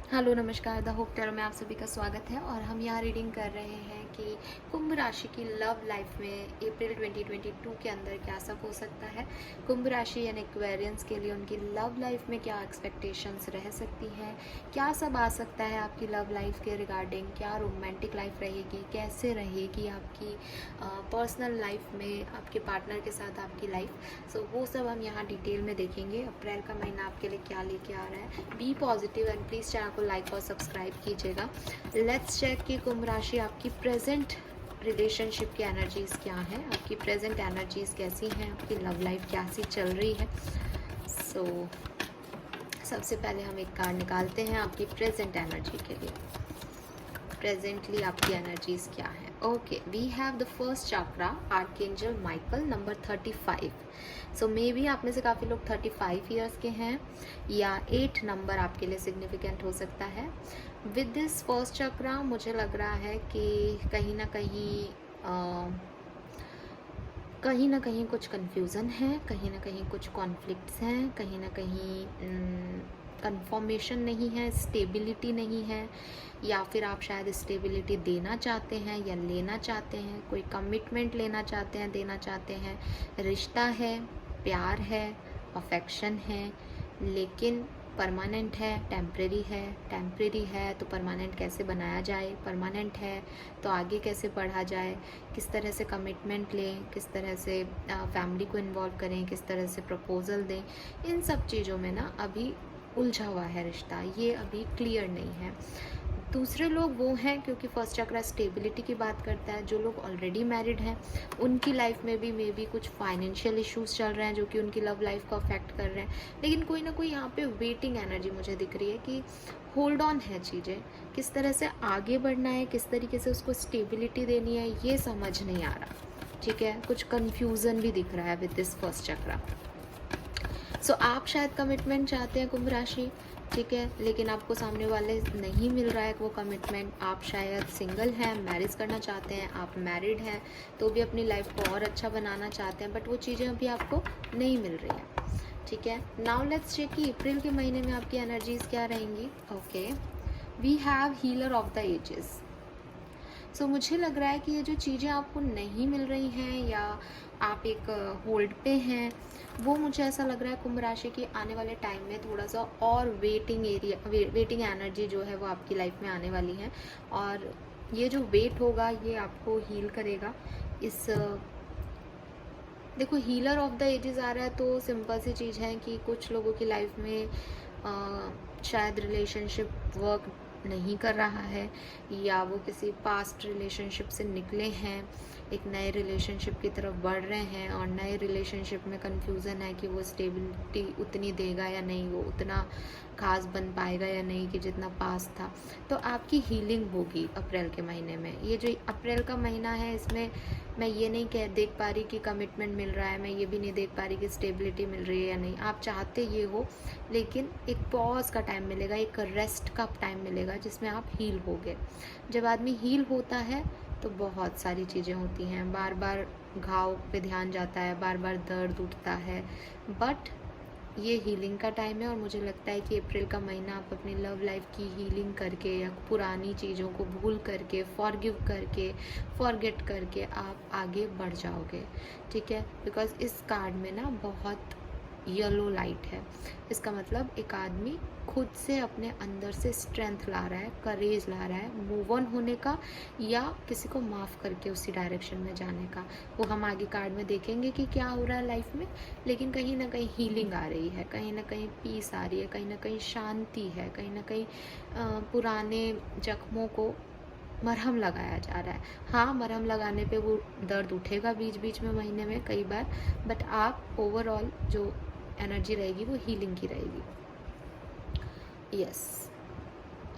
Hello नमस्कार, the hope tarot में आप सभी का स्वागत है। और हम यहाँ रीडिंग कर रहे हैं कि कुंभ राशि की लव लाइफ में अप्रैल 2022 के अंदर क्या सब हो सकता है। कुंभ राशि यानी एक्वेरियंस के लिए उनकी लव लाइफ में क्या एक्सपेक्टेशंस रह सकती हैं, क्या सब आ सकता है आपकी लव लाइफ के रिगार्डिंग, क्या रोमांटिक लाइफ रहेगी, कैसे रहेगी आपकी पर्सनल लाइफ में आपके पार्टनर के साथ आपकी लाइफ। सो वो सब हम यहाँ डिटेल में देखेंगे। अप्रैल का महीना आपके लिए क्या लेके आ रहा है। Be positive and please channel को लाइक और सब्सक्राइब कीजिएगा। लेट्स चेक कि कुंभ राशि आपकी प्रेजेंट रिलेशनशिप की एनर्जीज क्या है, आपकी प्रेजेंट एनर्जीज कैसी हैं, आपकी लव लाइफ कैसी चल रही है। सो सबसे पहले हम एक कार्ड निकालते हैं आपकी प्रेजेंट एनर्जी के लिए। प्रेजेंटली आपकी एनर्जीज क्या है। Okay, we have the first chakra archangel Michael number 35। So may be आप में से काफ़ी लोग 35 ईयर्स के हैं या 8 नंबर आपके लिए सिग्निफिकेंट हो सकता है। विद दिस फर्स्ट चक्रा मुझे लग रहा है कि कहीं ना कहीं कुछ कन्फ्यूज़न है, कहीं ना कहीं कुछ कॉन्फ्लिक्ट्स हैं, कहीं ना कहीं कंफर्मेशन नहीं है, स्टेबिलिटी नहीं है, या फिर आप शायद स्टेबिलिटी देना चाहते हैं या लेना चाहते हैं, कोई कमिटमेंट लेना चाहते हैं, देना चाहते हैं। रिश्ता है, प्यार है, अफेक्शन है, लेकिन परमानेंट है, टेम्परेरी है तो परमानेंट कैसे बनाया जाए, परमानेंट है तो आगे कैसे बढ़ा जाए, किस तरह से कमिटमेंट लें, किस तरह से फैमिली को इन्वॉल्व करें, किस तरह से प्रपोजल दें। इन सब चीज़ों में ना अभी उलझा हुआ है रिश्ता, ये अभी क्लियर नहीं है। दूसरे लोग वो हैं, क्योंकि फर्स्ट चक्रा स्टेबिलिटी की बात करता है, जो लोग ऑलरेडी मैरिड हैं उनकी लाइफ में भी मे बी कुछ फाइनेंशियल इश्यूज चल रहे हैं जो कि उनकी लव लाइफ को अफेक्ट कर रहे हैं। लेकिन कोई ना कोई यहाँ पे वेटिंग एनर्जी मुझे दिख रही है कि होल्ड ऑन है चीज़ें, किस तरह से आगे बढ़ना है, किस तरीके से उसको स्टेबिलिटी देनी है, ये समझ नहीं आ रहा। ठीक है, कुछ कन्फ्यूज़न भी दिख रहा है विद दिस फर्स्ट चक्रा। सो आप शायद कमिटमेंट चाहते हैं कुंभ राशि, ठीक है, लेकिन आपको सामने वाले नहीं मिल रहा है वो कमिटमेंट। आप शायद सिंगल हैं, मैरिज करना चाहते हैं, आप मैरिड हैं तो भी अपनी लाइफ को और अच्छा बनाना चाहते हैं, बट वो चीज़ें अभी आपको नहीं मिल रही हैं। ठीक है, नाउ लेट्स चेक कि अप्रैल के महीने में आपकी एनर्जीज क्या रहेंगी। Okay, we have healer of the ages. So मुझे लग रहा है कि ये जो चीज़ें आपको नहीं मिल रही हैं या आप एक होल्ड पे हैं, वो मुझे ऐसा लग रहा है कुंभ राशि की आने वाले टाइम में थोड़ा सा और वेटिंग एनर्जी जो है वो आपकी लाइफ में आने वाली है। और ये जो वेट होगा ये आपको हील करेगा। इस देखो, हीलर ऑफ द एजेस आ रहा है तो सिंपल सी चीज़ है कि कुछ लोगों की लाइफ में शायद रिलेशनशिप वर्क नहीं कर रहा है, या वो किसी पास्ट रिलेशनशिप से निकले हैं, एक नए रिलेशनशिप की तरफ बढ़ रहे हैं, और नए रिलेशनशिप में कंफ्यूजन है कि वो स्टेबिलिटी उतनी देगा या नहीं, वो उतना खास बन पाएगा या नहीं कि जितना पास था। तो आपकी हीलिंग होगी अप्रैल के महीने में। ये जो अप्रैल का महीना है इसमें मैं ये नहीं देख पा रही कि कमिटमेंट मिल रहा है, मैं ये भी नहीं देख पा रही कि स्टेबिलिटी मिल रही है या नहीं। आप चाहते ये हो, लेकिन एक पॉज का टाइम मिलेगा, एक रेस्ट का टाइम मिलेगा जिसमें आप हील होगे। जब आदमी हील होता है तो बहुत सारी चीज़ें होती हैं, बार बार घाव पे ध्यान जाता है, बार बार दर्द उठता है, बट ये हीलिंग का टाइम है। और मुझे लगता है कि अप्रैल का महीना आप अपनी लव लाइफ की हीलिंग करके या पुरानी चीज़ों को भूल करके, फॉरगिव करके, फॉरगेट करके आप आगे बढ़ जाओगे। ठीक है, बिकॉज इस कार्ड में ना बहुत येलो लाइट है। इसका मतलब एक आदमी खुद से अपने अंदर से स्ट्रेंथ ला रहा है, करेज ला रहा है मूव ऑन होने का, या किसी को माफ़ करके उसी डायरेक्शन में जाने का। वो हम आगे कार्ड में देखेंगे कि क्या हो रहा है लाइफ में, लेकिन कहीं ना कहीं हीलिंग आ रही है, कहीं ना कहीं पीस आ रही है, कहीं ना कहीं शांति है, कहीं ना कहीं पुराने जख्मों को मरहम लगाया जा रहा है। हाँ, मरहम लगाने पे वो दर्द उठेगा बीच बीच में महीने में कई बार, बट आप ओवरऑल जो एनर्जी रहेगी वो हीलिंग की रहेगी। यस,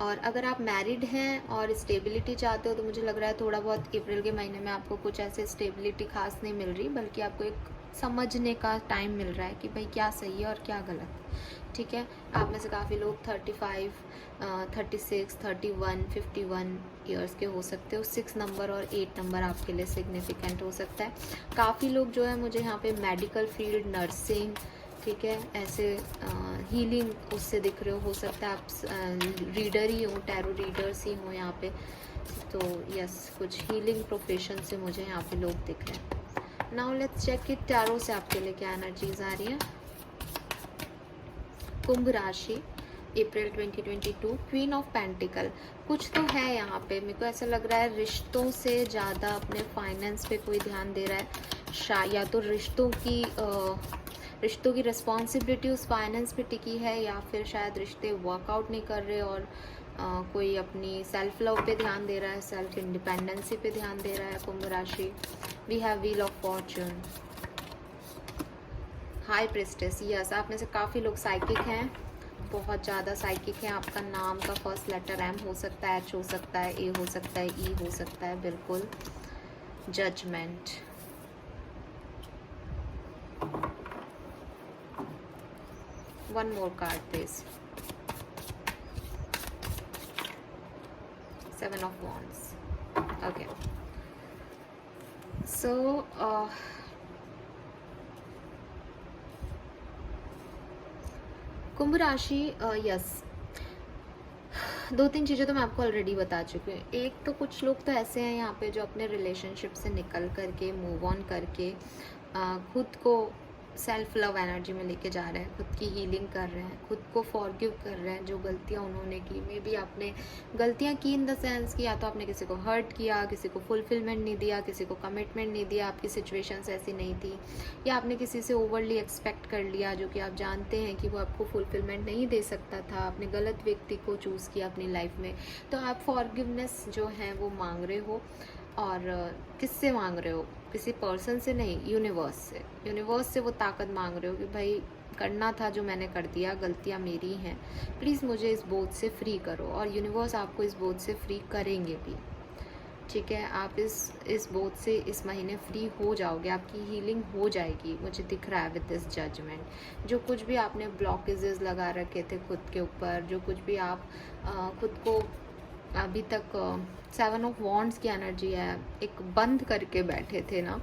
और अगर आप मैरिड हैं और स्टेबिलिटी चाहते हो तो मुझे लग रहा है थोड़ा बहुत अप्रैल के महीने में आपको कुछ ऐसे स्टेबिलिटी खास नहीं मिल रही, बल्कि आपको एक समझने का टाइम मिल रहा है कि भाई क्या सही है और क्या गलत। ठीक है, आप में से काफ़ी लोग 35, 36, 31, 51 ईयर्स के हो सकते हो। 6 नंबर और 8 नंबर आपके लिए सिग्निफिकेंट हो सकता है। काफ़ी लोग जो है मुझे यहाँ पे मेडिकल फील्ड, नर्सिंग, ठीक है, ऐसे हीलिंग उससे दिख रहे हो सकता है आप रीडर ही हो, टैरो रीडर्स ही हो यहाँ पे, तो यस कुछ हीलिंग प्रोफेशन से मुझे यहाँ पे लोग दिख रहे हैं। नाउ लेट्स चेक कि टैरो से आपके लिए क्या एनर्जीज आ रही है। कुंभ राशि, अप्रैल 2022, क्वीन ऑफ पेंटिकल। कुछ तो है यहाँ पे, मेरे को ऐसा लग रहा है रिश्तों से ज़्यादा अपने फाइनेंस पे कोई ध्यान दे रहा है, या तो रिश्तों की रिस्पॉन्सिबिलिटी उस फाइनेंस पे टिकी है, या फिर शायद रिश्ते वर्कआउट नहीं कर रहे और कोई अपनी सेल्फ लव पे ध्यान दे रहा है, सेल्फ इंडिपेंडेंसी पे ध्यान दे रहा है कुंभ राशि। We have wheel of fortune, high priestess. Yes, आप में से काफ़ी लोग साइकिक हैं, बहुत ज़्यादा साइकिक है। आपका नाम का फर्स्ट लेटर एम हो सकता है, एच हो सकता है, ए हो सकता है, ई हो सकता है, बिल्कुल। Judgement, one more card please. Seven of wands, okay. So कुंभ राशि, यस, दो तीन चीज़ें तो मैं आपको ऑलरेडी बता चुकी हूँ। एक तो कुछ लोग तो ऐसे हैं यहाँ पे जो अपने रिलेशनशिप से निकल करके, मूव ऑन करके खुद को सेल्फ लव एनर्जी में लेके जा रहे हैं, खुद की हीलिंग कर रहे हैं, खुद को फॉरगिव कर रहे हैं जो गलतियाँ उन्होंने की। मे बी आपने गलतियाँ की इन द सेंस कि या तो आपने किसी को हर्ट किया, किसी को फुलफिलमेंट नहीं दिया, किसी को कमिटमेंट नहीं दिया, आपकी सिचुएशंस ऐसी नहीं थी, या आपने किसी से ओवरली एक्सपेक्ट कर लिया जो कि आप जानते हैं कि वो आपको फुलफिलमेंट नहीं दे सकता था, आपने गलत व्यक्ति को चूज़ किया अपनी लाइफ में। तो आप फॉरगिवनेस जो है वो मांग रहे हो, और किससे मांग रहे हो? किसी पर्सन से नहीं, यूनिवर्स से वो ताकत मांग रहे हो कि भाई करना था जो मैंने कर दिया, गलतियाँ मेरी हैं, प्लीज़ मुझे इस बोझ से फ्री करो। और यूनिवर्स आपको इस बोझ से फ्री करेंगे भी, ठीक है। आप इस बोझ से इस महीने फ्री हो जाओगे, आपकी हीलिंग हो जाएगी, मुझे दिख रहा है विद दिस जजमेंट। जो कुछ भी आपने ब्लॉकेजेस लगा रखे थे खुद के ऊपर, जो कुछ भी आप खुद को अभी तक सेवन ऑफ वॉन्ड्स की एनर्जी है, एक बंद करके बैठे थे ना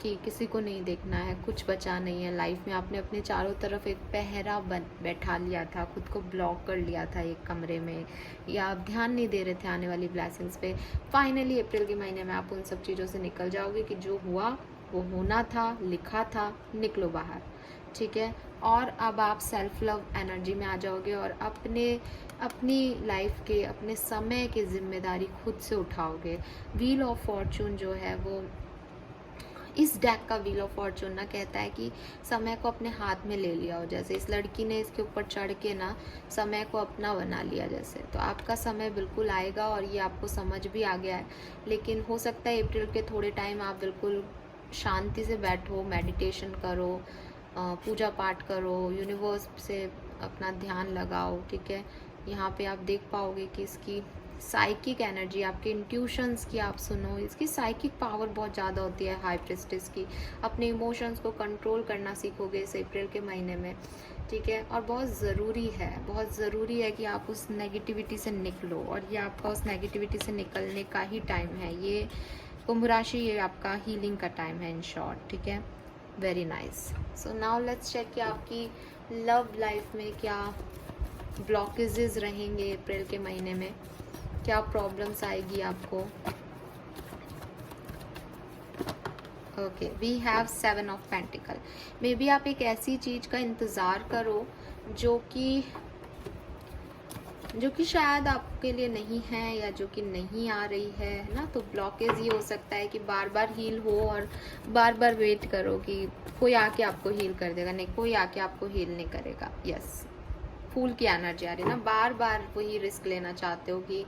कि किसी को नहीं देखना है, कुछ बचा नहीं है लाइफ में, आपने अपने चारों तरफ एक पहरा बैठा लिया था, खुद को ब्लॉक कर लिया था एक कमरे में, या आप ध्यान नहीं दे रहे थे आने वाली ब्लेसिंग्स पे। फाइनली अप्रैल के महीने में आप उन सब चीज़ों से निकल जाओगे कि जो हुआ वो होना था, लिखा था, निकलो बाहर, ठीक है। और अब आप सेल्फ लव एनर्जी में आ जाओगे और अपनी लाइफ के, अपने समय की जिम्मेदारी खुद से उठाओगे। व्हील ऑफ फॉर्चून जो है वो, इस डेक का व्हील ऑफ फॉर्चून ना कहता है कि समय को अपने हाथ में ले लिया हो, जैसे इस लड़की ने इसके ऊपर चढ़ के ना समय को अपना बना लिया जैसे। तो आपका समय बिल्कुल आएगा और ये आपको समझ भी आ गया है, लेकिन हो सकता है अप्रैल के थोड़े टाइम आप बिल्कुल शांति से बैठो, मेडिटेशन करो, पूजा पाठ करो, यूनिवर्स से अपना ध्यान लगाओ, ठीक है। यहाँ पे आप देख पाओगे कि इसकी साइकिक एनर्जी, आपके इंट्यूशंस की आप सुनो, इसकी साइकिक पावर बहुत ज़्यादा होती है हाई प्रिस्टेस की। अपने इमोशंस को कंट्रोल करना सीखोगे इस अप्रैल के महीने में, ठीक है। और बहुत ज़रूरी है कि आप उस नेगेटिविटी से निकलो, और ये आपका उस नेगेटिविटी से निकलने का ही टाइम है। ये कुंभ राशि, ये आपका हीलिंग का टाइम है इन शॉर्ट, ठीक है। Very nice. So now let's check कि आपकी लव लाइफ में क्या ब्लॉकेजेस रहेंगे अप्रैल के महीने में, क्या प्रॉब्लम्स आएगी आपको। Okay, we have seven of pentacles. May be आप एक ऐसी चीज़ का इंतज़ार करो जो कि शायद आपके लिए नहीं है, या जो कि नहीं आ रही है ना। तो ब्लॉकेज ये हो सकता है कि बार बार हील हो और बार बार वेट करो कि कोई आके आपको हील कर देगा, नहीं कोई आके आपको हील नहीं करेगा। यस, फूल की एनर्जी आ रही है ना, बार बार वही रिस्क लेना चाहते हो कि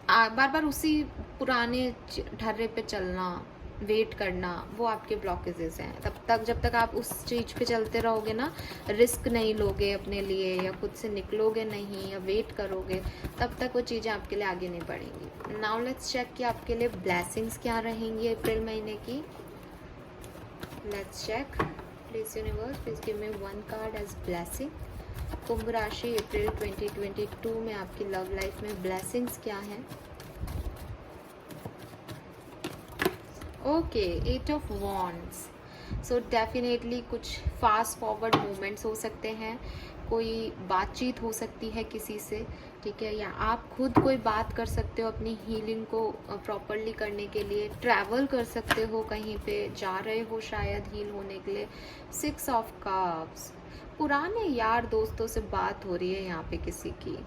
बार बार उसी पुराने ढर्रे पे चलना, वेट करना, वो आपके ब्लॉकेजेस हैं। तब तक जब तक आप उस चीज़ पे चलते रहोगे ना, रिस्क नहीं लोगे अपने लिए, या खुद से निकलोगे नहीं, या वेट करोगे, तब तक वो चीज़ें आपके लिए आगे नहीं बढ़ेंगी। नाउ लेट्स चेक कि आपके लिए ब्लेसिंग्स क्या रहेंगी अप्रैल महीने की। Let's check, please universe please give me one card as blessing. कुंभ राशि, अप्रैल 2022 में आपकी लव लाइफ में ब्लेसिंग्स क्या हैं। Okay, 8 of wands. So definitely कुछ फास्ट फॉरवर्ड मूवमेंट्स हो सकते हैं, कोई बातचीत हो सकती है किसी से, ठीक है, या आप खुद कोई बात कर सकते हो अपनी हीलिंग को प्रॉपरली करने के लिए, ट्रैवल कर सकते हो, कहीं पे जा रहे हो शायद हील होने के लिए। 6 ऑफ कप्स, पुराने यार दोस्तों से बात हो रही है यहाँ पे किसी की।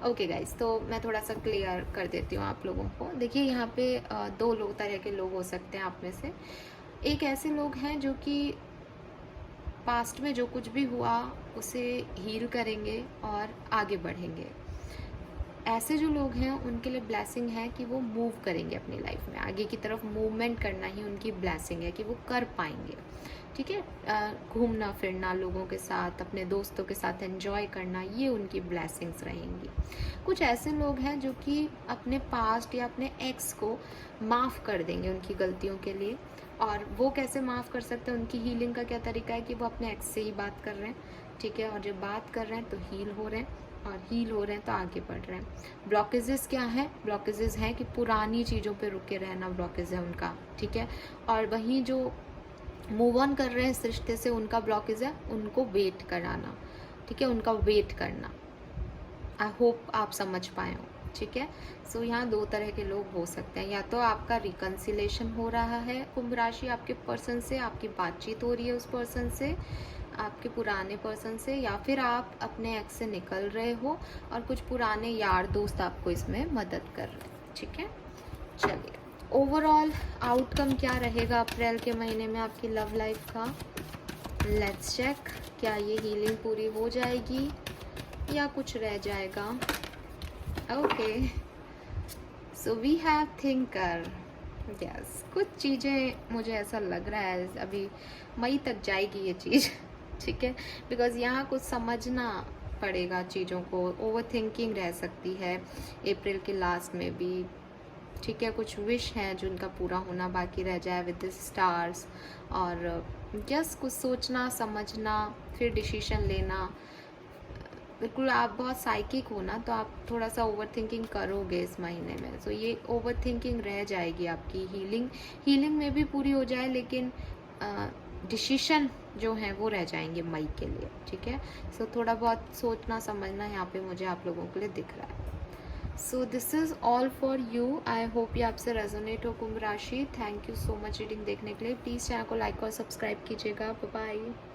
ओके गाइज, तो मैं थोड़ा सा क्लियर कर देती हूँ आप लोगों को। देखिए यहाँ पे दो लोग तरह के लोग हो सकते हैं आप में से। एक ऐसे लोग हैं जो कि पास्ट में जो कुछ भी हुआ उसे हील करेंगे और आगे बढ़ेंगे। ऐसे जो लोग हैं उनके लिए ब्लेसिंग है कि वो मूव करेंगे अपनी लाइफ में, आगे की तरफ मूवमेंट करना ही उनकी ब्लेसिंग है कि वो कर पाएंगे, ठीक है। घूमना फिरना, लोगों के साथ, अपने दोस्तों के साथ एंजॉय करना, ये उनकी ब्लेसिंग्स रहेंगी। कुछ ऐसे लोग हैं जो कि अपने पास्ट या अपने एक्स को माफ़ कर देंगे उनकी गलतियों के लिए। और वो कैसे माफ़ कर सकते हैं, उनकी हीलिंग का क्या तरीका है कि वो अपने एक्स से ही बात कर रहे हैं, ठीक है, और जब बात कर रहे हैं तो हील हो रहे हैं, और हील हो रहे हैं तो आगे बढ़ रहे हैं। ब्लॉकेजेस क्या है, ब्लॉकेजेस हैं कि पुरानी चीज़ों पे रुके रहना ब्लॉकेज है उनका, ठीक है। और वहीं जो मूव ऑन कर रहे हैं इस रिश्ते से, उनका ब्लॉकेज है उनको वेट कराना, ठीक है, उनका वेट करना। आई होप आप समझ पाए हो, ठीक है। सो यहाँ दो तरह के लोग हो सकते हैं, या तो आपका रिकन्सिलेशन हो रहा है कुंभ राशि आपके पर्सन से, आपकी बातचीत हो रही है उस पर्सन से, आपके पुराने पर्सन से, या फिर आप अपने एक्स से निकल रहे हो और कुछ पुराने यार दोस्त आपको इसमें मदद कर रहे हैं, ठीक है। चलिए, ओवरऑल आउटकम क्या रहेगा अप्रैल के महीने में आपकी लव लाइफ का, लेट्स चेक। क्या ये हीलिंग पूरी हो जाएगी या कुछ रह जाएगा। Okay, so we have thinker, yes, कुछ चीज़ें मुझे ऐसा लग रहा है अभी मई तक जाएगी ये चीज़, ठीक है, बिकॉज यहाँ कुछ समझना पड़ेगा चीज़ों को। ओवर थिंकिंग रह सकती है अप्रैल के लास्ट में भी, ठीक है। कुछ विश हैं जिनका पूरा होना बाकी रह जाए विद द स्टार्स, और जस्ट कुछ सोचना समझना फिर डिसीजन लेना। बिल्कुल आप बहुत साइकिक हो ना, तो आप थोड़ा सा ओवर थिंकिंग करोगे इस महीने में, तो ये ओवर थिंकिंग रह जाएगी आपकी। हीलिंग में भी पूरी हो जाए, लेकिन डिसीशन जो है वो रह जाएंगे मई के लिए, ठीक है। सो थोड़ा बहुत सोचना समझना यहाँ पे मुझे आप लोगों के लिए दिख रहा है। So this is all for you. I hope ये आपसे रेजोनेट हो कुंभ राशि। Thank you so much reading देखने के लिए। प्लीज़ चैनल को लाइक और सब्सक्राइब कीजिएगा। Bye bye.